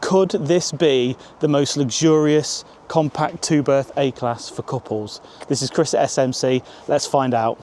Could this be the most luxurious compact two-berth A-Class for couples? This is Chris at SMC, let's find out.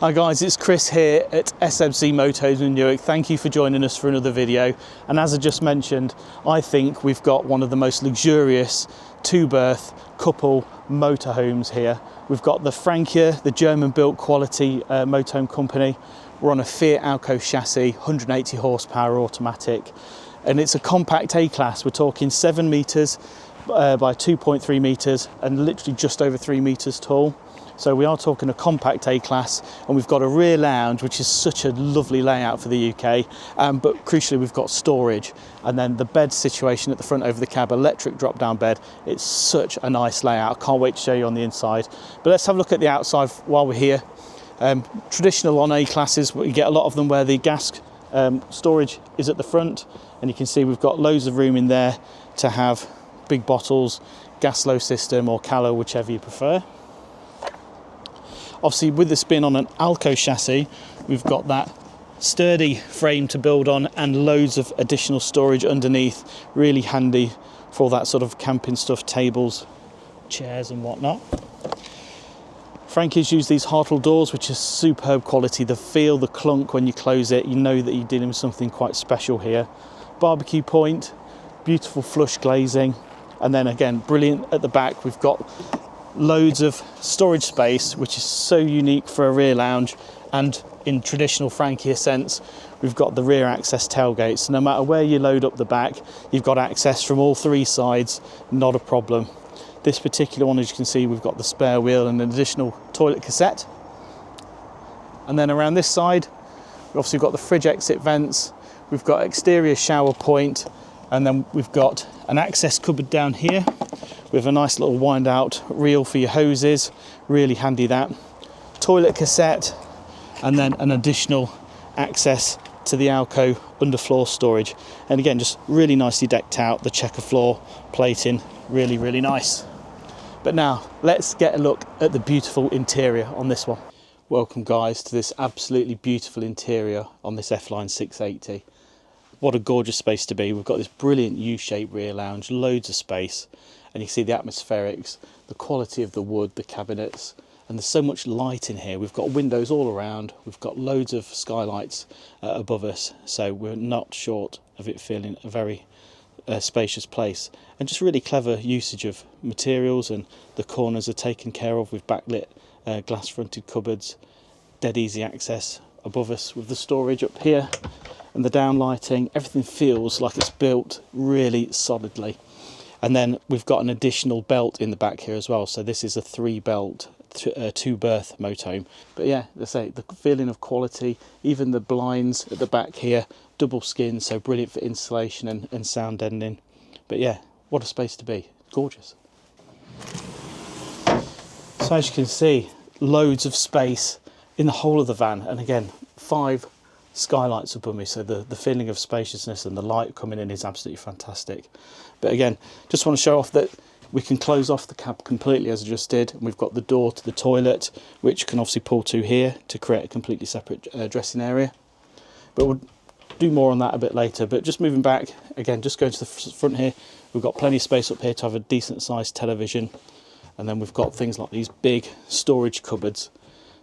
Hi guys, it's Chris here at SMC Motorhomes in Newark. Thank you for joining us for another video. And as I just mentioned, I think we've got one of the most luxurious two-berth couple motorhomes here. We've got the Frankia, the German-built quality motorhome company. We're on a Fiat Alco chassis, 180 horsepower automatic. And it's a compact A-Class. We're talking 7 metres by 2.3 metres and literally just over 3 metres tall. So we are talking a compact A-Class, and we've got a rear lounge, which is such a lovely layout for the UK, but crucially we've got storage, and then the bed situation at the front over the cab, electric drop down bed. It's such a nice layout. I can't wait to show you on the inside. But let's have a look at the outside while we're here. Traditional on A-Classes, you get a lot of them where the gas storage is at the front, and you can see we've got loads of room in there to have big bottles, gas low system or Callow, whichever you prefer. Obviously, with this being on an Alco chassis, we've got that sturdy frame to build on and loads of additional storage underneath. Really handy for all that sort of camping stuff, tables, chairs and whatnot. Frankie's used these Hartle doors, which is superb quality. The feel, the clunk when you close it, you know that you're dealing with something quite special here. Barbecue point, beautiful flush glazing. And then again, brilliant at the back, we've got loads of storage space, which is so unique for a rear lounge. And in traditional Frankia sense, we've got the rear access tailgate, so no matter where you load up the back, you've got access from all 3 sides, not a problem. This particular one, as you can see, we've got the spare wheel and an additional toilet cassette. And then around this side, we've obviously got the fridge exit vents, we've got exterior shower point, and then we've got an access cupboard down here with a nice little wind out reel for your hoses. Really handy that. Toilet cassette, and then an additional access to the Alco underfloor storage. And again, just really nicely decked out, the checker floor plating, really, really nice. But now let's get a look at the beautiful interior on this one. Welcome guys to this absolutely beautiful interior on this F-Line 680. What a gorgeous space to be. We've got this brilliant U-shaped rear lounge, loads of space, and you see the atmospherics, the quality of the wood, the cabinets, and there's so much light in here. We've got windows all around, we've got loads of skylights above us, so we're not short of it feeling a very spacious place. And just really clever usage of materials, and the corners are taken care of with backlit glass fronted cupboards, dead easy access above us with the storage up here. And the downlighting, everything feels like it's built really solidly. And then we've got an additional belt in the back here as well. So this is a 3-belt, 2-berth motorhome. But yeah, let's say the feeling of quality, even the blinds at the back here, double skin, so brilliant for insulation and sound deadening. But yeah, what a space to be, gorgeous. So as you can see, loads of space in the whole of the van. And again, 5 skylights above me, so the feeling of spaciousness and the light coming in is absolutely fantastic. But again, just want to show off that we can close off the cab completely as I just did, and we've got the door to the toilet, which can obviously pull to here to create a completely separate dressing area. But we'll do more on that a bit later. But just moving back, again, just going to the front here, we've got plenty of space up here to have a decent sized television, and then we've got things like these big storage cupboards.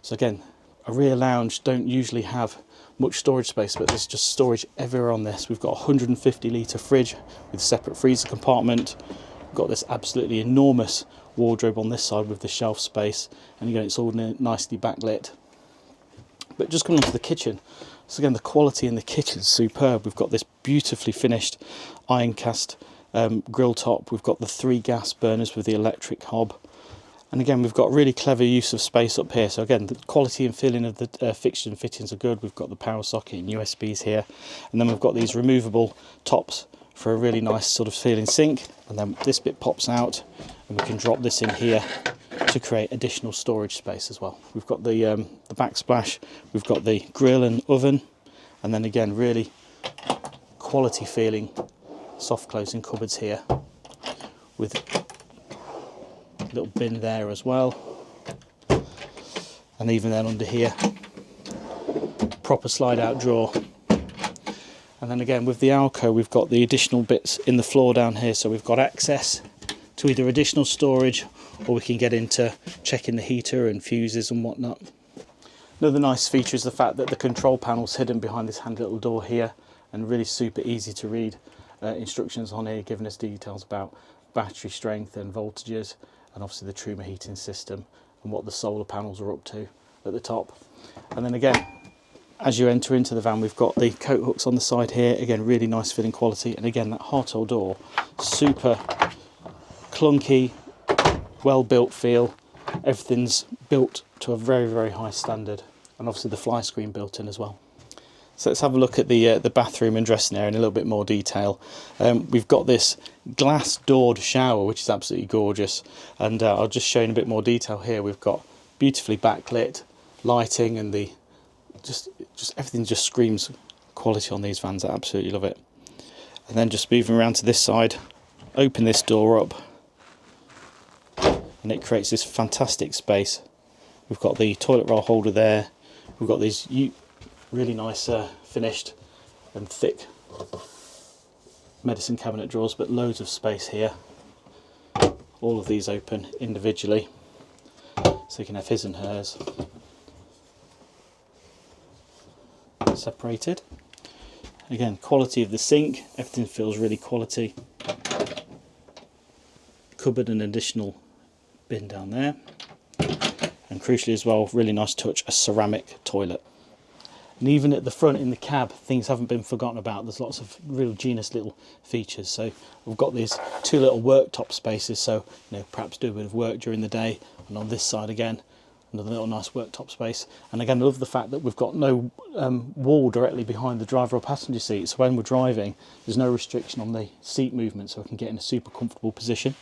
So again, a rear lounge don't usually have much storage space, but there's just storage everywhere on this. We've got a 150 litre fridge with a separate freezer compartment. We've got this absolutely enormous wardrobe on this side with the shelf space, and again, it's all nicely backlit. But just coming on to the kitchen, so again, the quality in the kitchen is superb. We've got this beautifully finished iron cast grill top. We've got the 3 gas burners with the electric hob. And again, we've got really clever use of space up here. So again, the quality and feeling of the fixtures and fittings are good. We've got the power socket and USBs here. And then we've got these removable tops for a really nice sort of feeling sink. And then this bit pops out and we can drop this in here to create additional storage space as well. We've got the backsplash, we've got the grill and oven. And then again, really quality feeling soft closing cupboards here with a little bin there as well, and even then under here, proper slide out drawer. And then again with the alcove, we've got the additional bits in the floor down here, so we've got access to either additional storage, or we can get into checking the heater and fuses and whatnot. Another nice feature is the fact that the control panel's hidden behind this handy little door here, and really super easy to read instructions on here, giving us details about battery strength and voltages, and obviously the Truma heating system and what the solar panels are up to at the top. And then again, as you enter into the van, we've got the coat hooks on the side here. Again, really nice fitting quality, and again that hardtail door, super clunky, well built feel. Everything's built to a very, very high standard, and obviously the fly screen built in as well. So let's have a look at the bathroom and dressing area in a little bit more detail. We've got this glass doored shower, which is absolutely gorgeous, and I'll just show you in a bit more detail here. We've got beautifully backlit lighting, and the just everything just screams quality on these vans. I absolutely love it. And then just moving around to this side, open this door up, and it creates this fantastic space. We've got the toilet roll holder there. We've got these really nice finished and thick medicine cabinet drawers, but loads of space here. All of these open individually, so you can have his and hers separated. Again, quality of the sink, everything feels really quality. Cupboard and additional bin down there, and crucially as well, really nice touch, a ceramic toilet. And even at the front in the cab, things haven't been forgotten about. There's lots of real genius little features. So we've got these two little worktop spaces, so perhaps do a bit of work during the day. And on this side again, another little nice worktop space. And again, I love the fact that we've got no wall directly behind the driver or passenger seat, so when we're driving there's no restriction on the seat movement, so we can get in a super comfortable position.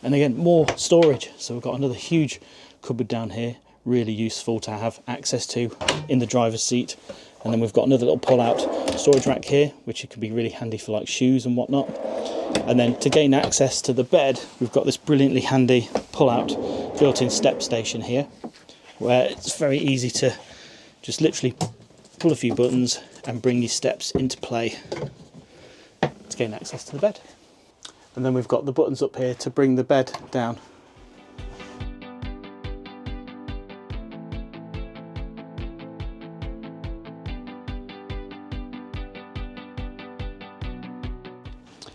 And again, more storage, so we've got another huge cupboard down here, really useful to have access to in the driver's seat. And then we've got another little pull-out storage rack here, which it can be really handy for like shoes and whatnot. And then to gain access to the bed, we've got this brilliantly handy pull-out built-in step station here, where it's very easy to just literally pull a few buttons and bring your steps into play to gain access to the bed. And then we've got the buttons up here to bring the bed down.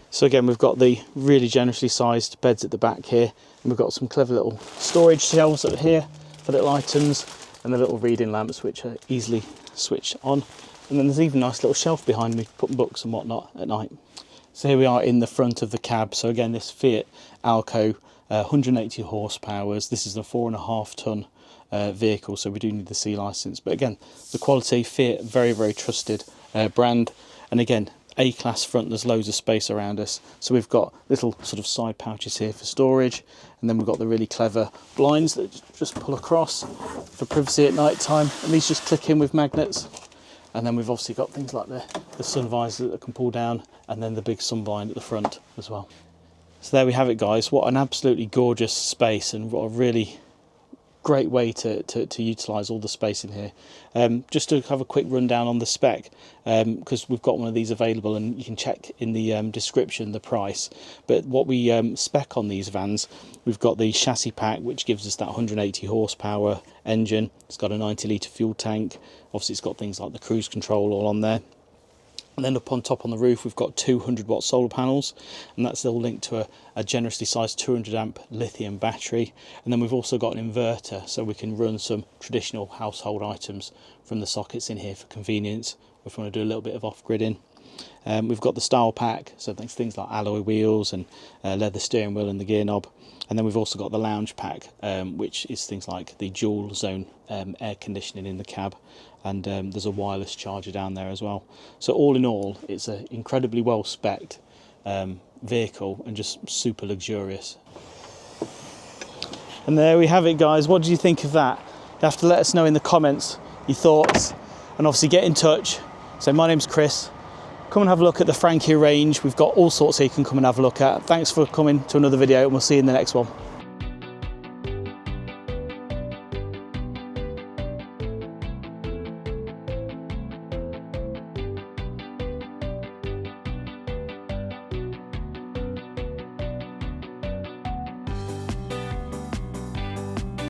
So again, we've got the really generously sized beds at the back here, and we've got some clever little storage shelves up here for little items, and the little reading lamps which are easily switched on. And then there's even a nice little shelf behind me, putting books and whatnot at night. So here we are in the front of the cab. So again, this Fiat Alco, 180 horsepower. This is a 4.5 ton vehicle, so we do need the C licence. But again, the quality, Fiat, very, very trusted brand. And again, A-class front, there's loads of space around us. So we've got little sort of side pouches here for storage, and then we've got the really clever blinds that just pull across for privacy at night time, and these just click in with magnets. And then we've obviously got things like the sun visor that can pull down, and then the big sun blind at the front as well. So there we have it, guys. What an absolutely gorgeous space, and what a really great way to utilise all the space in here. Just to have a quick rundown on the spec, because we've got one of these available, and you can check in the description the price. But what we spec on these vans, we've got the chassis pack, which gives us that 180 horsepower engine. It's got a 90 litre fuel tank. Obviously it's got things like the cruise control all on there. And then up on top on the roof, we've got 200 watt solar panels, and that's all linked to a generously sized 200 amp lithium battery. And then we've also got an inverter, so we can run some traditional household items from the sockets in here for convenience if we want to do a little bit of off-gridding. We've got the style pack, so things like alloy wheels and leather steering wheel and the gear knob. And then we've also got the lounge pack, which is things like the dual zone air conditioning in the cab, and there's a wireless charger down there as well. So all in all, it's an incredibly well spec'd vehicle, and just super luxurious. And there we have it, guys. What do you think of that? You have to let us know in the comments your thoughts, and obviously get in touch. So my name's Chris. come and have a look at the Frankia range. We've got all sorts here you can come and have a look at. Thanks for coming to another video, and we'll see you in the next one.